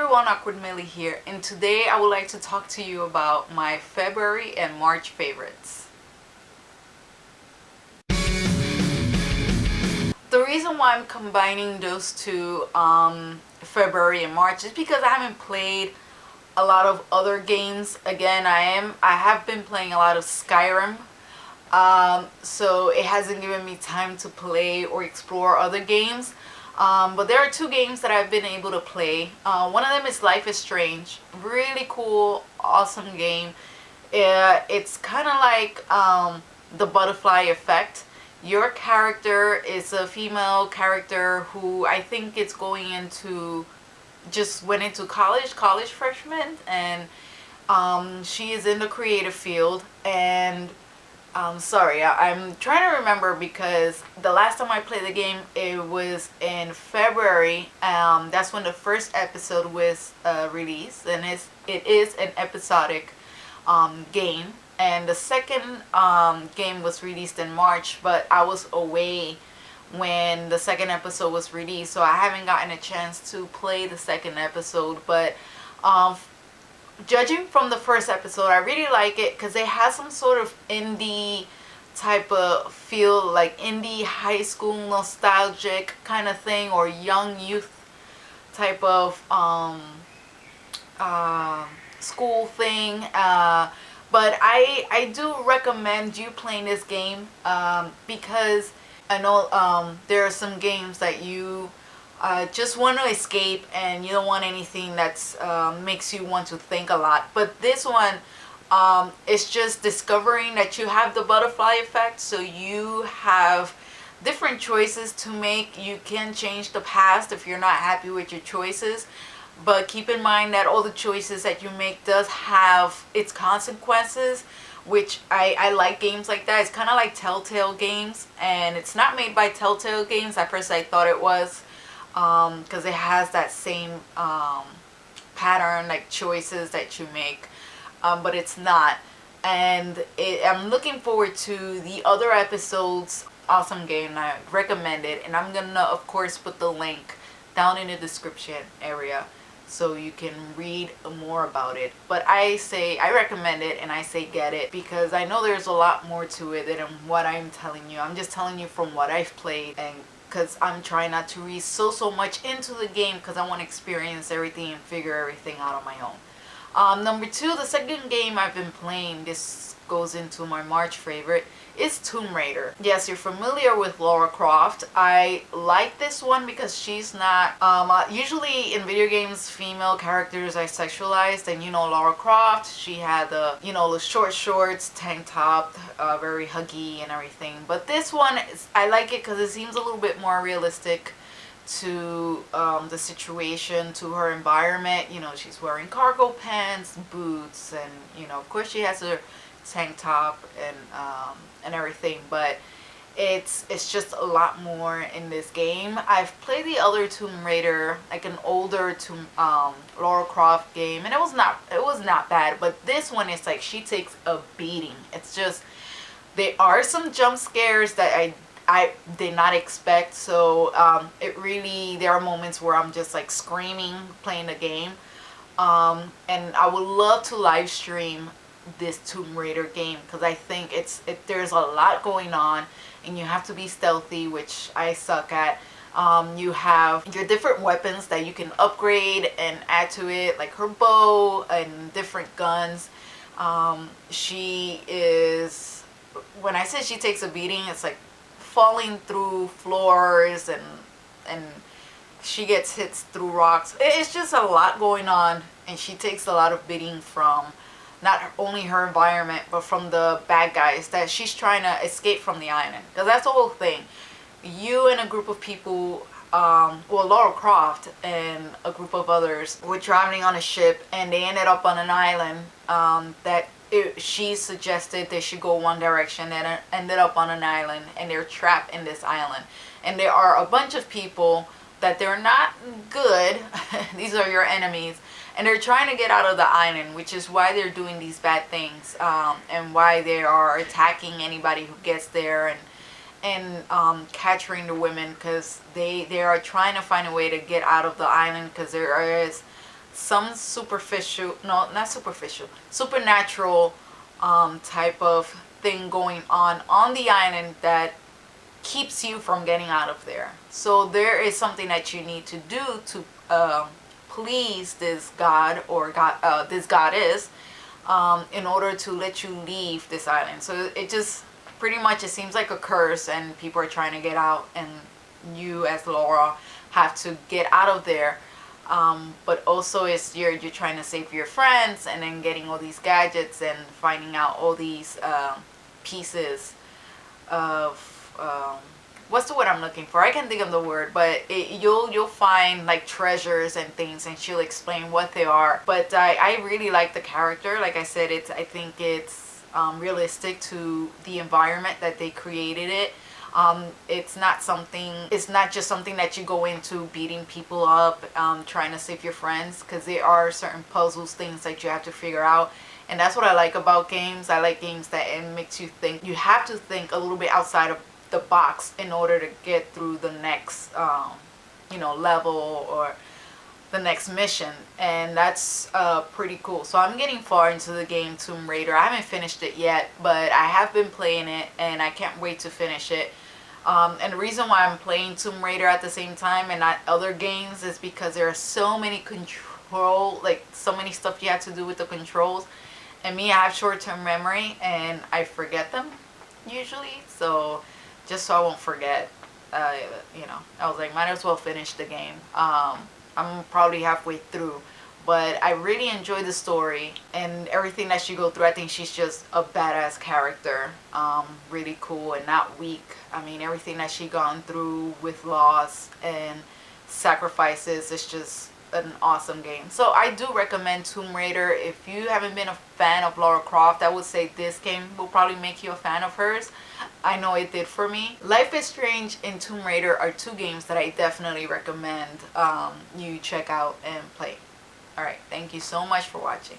everyone, AwkwardMillie here, and today I would like to talk to you about my February and March favorites. The reason why I'm combining those two, February and March, is because I haven't played a lot of other games. Again, I have been playing a lot of Skyrim, so it hasn't given me time to play or explore other games. But there are two games that I've been able to play. One of them is Life is Strange. Really cool, awesome game. It's kind of like the butterfly effect. Your character is a female character who I think it's going into, just went into college freshman, and she is in the creative field. And sorry, I'm trying to remember because the last time I played the game, it was in February. That's when the first episode was released, and it is an episodic game. And the second game was released in March, but I was away when the second episode was released, so I haven't gotten a chance to play the second episode. But judging from the first episode, I really like it because it has some sort of indie type of feel, like indie high school nostalgic kind of thing, or young youth type of school thing. But I do recommend you playing this game because I know there are some games that you just want to escape and you don't want anything that's makes you want to think a lot. But this one, it's just discovering that you have the butterfly effect, so you have different choices to make. You can change the past if you're not happy with your choices, but keep in mind that all the choices that you make does have its consequences, which I like games like that. It's kind of like Telltale games, and it's not made by Telltale Games. At first I thought it was, because it has that same pattern, like choices that you make, but it's not. And I'm looking forward to the other episodes. Awesome game, I recommend it, and I'm gonna of course put the link down in the description area so you can read more about it. But I recommend it, and I say get it, because I know there's a lot more to it than what I'm telling you. I'm just telling you from what I've played, and because I'm trying not to read so much into the game, because I want to experience everything and figure everything out on my own. Number two, the second game I've been playing, this goes into my March favorite, is Tomb Raider. Yes, you're familiar with Lara Croft. I like this one because she's not, usually in video games, female characters are sexualized, and you know Lara Croft, she had the, you know, the short shorts, tank top, very huggy and everything. But this one, I like it because it seems a little bit more realistic to the situation, to her environment. You know, she's wearing cargo pants, boots, and you know, of course she has her tank top and everything, but it's just a lot more in this game. I've played the other Tomb Raider, like an older Lara Croft game, and it was not bad, but this one is like she takes a beating. It's just, there are some jump scares that I did not expect, so it really, there are moments where I'm just like screaming playing the game, and I would love to live stream this Tomb Raider game because I think there's a lot going on, and you have to be stealthy, which I suck at. You have your different weapons that you can upgrade and add to it, like her bow and different guns. She is, when I say she takes a beating, it's like falling through floors, and she gets hits through rocks. It's just a lot going on, and she takes a lot of beating from not only her environment, but from the bad guys that she's trying to escape from the island. Because that's the whole thing. You and a group of people, well, Lara Croft and a group of others were traveling on a ship, and they ended up on an island she suggested they should go one direction, and ended up on an island, and they're trapped in this island. And there are a bunch of people that they're not good. These are your enemies, and they're trying to get out of the island, which is why they're doing these bad things, and why they are attacking anybody who gets there, and capturing the women, because they are trying to find a way to get out of the island, because there is some superficial, no, not superficial, supernatural type of thing going on the island that keeps you from getting out of there. So there is something that you need to do to please this god or this goddess in order to let you leave this island. So it just pretty much, it seems like a curse, and people are trying to get out, and you as Lara have to get out of there. But also it's you're trying to save your friends, and then getting all these gadgets and finding out all these pieces of what's the word I'm looking for? I can't think of the word, but you'll find like treasures and things, and she'll explain what they are. But I really like the character. Like I said, I think it's realistic to the environment that they created it. It's not just something that you go into beating people up, trying to save your friends, because there are certain puzzles, things that you have to figure out. And that's what I like about games. I like games that it makes you think. You have to think a little bit outside of the box in order to get through the next level or the next mission, and that's pretty cool. So I'm getting far into the game Tomb Raider. I haven't finished it yet, but I have been playing it, and I can't wait to finish it. And the reason why I'm playing Tomb Raider at the same time and not other games is because there are so many so many stuff you have to do with the controls, and me, I have short-term memory and I forget them usually. So just so I won't forget, I was like, might as well finish the game. I'm probably halfway through, but I really enjoy the story and everything that she go through. I think she's just a badass character, really cool and not weak. I mean, everything that she gone through with loss and sacrifices is just an awesome game. So I do recommend Tomb Raider. If you haven't been a fan of Lara Croft, I would say this game will probably make you a fan of hers. I know it did for me. Life is Strange and Tomb Raider are two games that I definitely recommend you check out and play. Alright, thank you so much for watching.